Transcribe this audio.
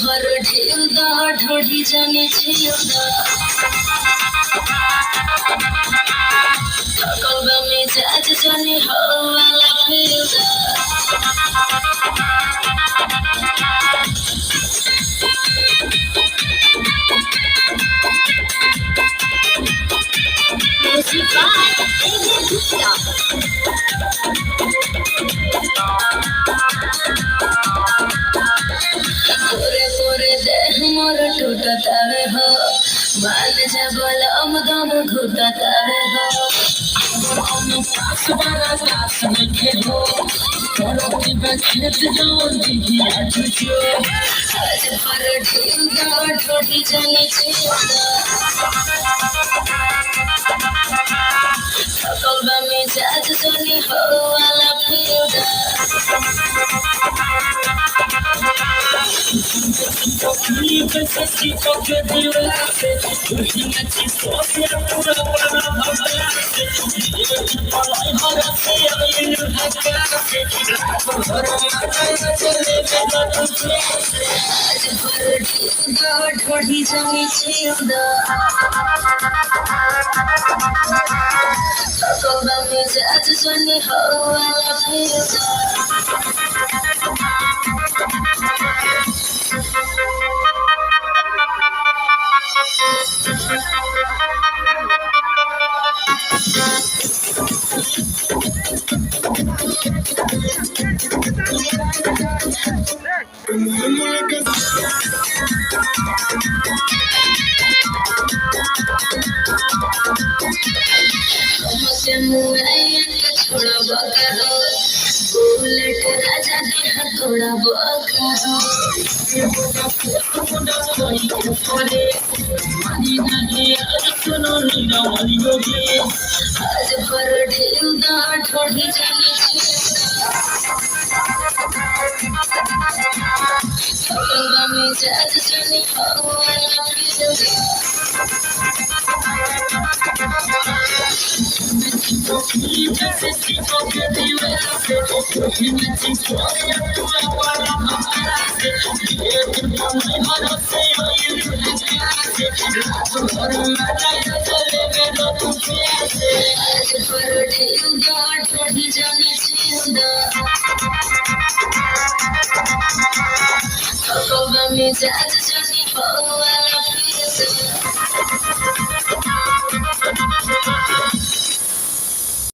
भर ढेल दा ढोढ़ी जाने छिल दा कौवा में जाज जाने हवाला फिर दा टूटतावे हो बाल जबल दम घुटतावे हो हम पास बड़ा सास में खेलो करो की बचत जोन दी आज जो आज भर ढील दा ढोढ़ी जाने छिल कौवा में जाज जाने हवाला फिर दा ढोढ़ी जाने छिल कौवा में जाज जाने हवाला फिर छोड़ा बकरो बुलेट राजा देह थोड़ा बकरो आज भर ढेल दा ढोढ़ी जाने कौवा में जाज जाने हवाला फिर Me,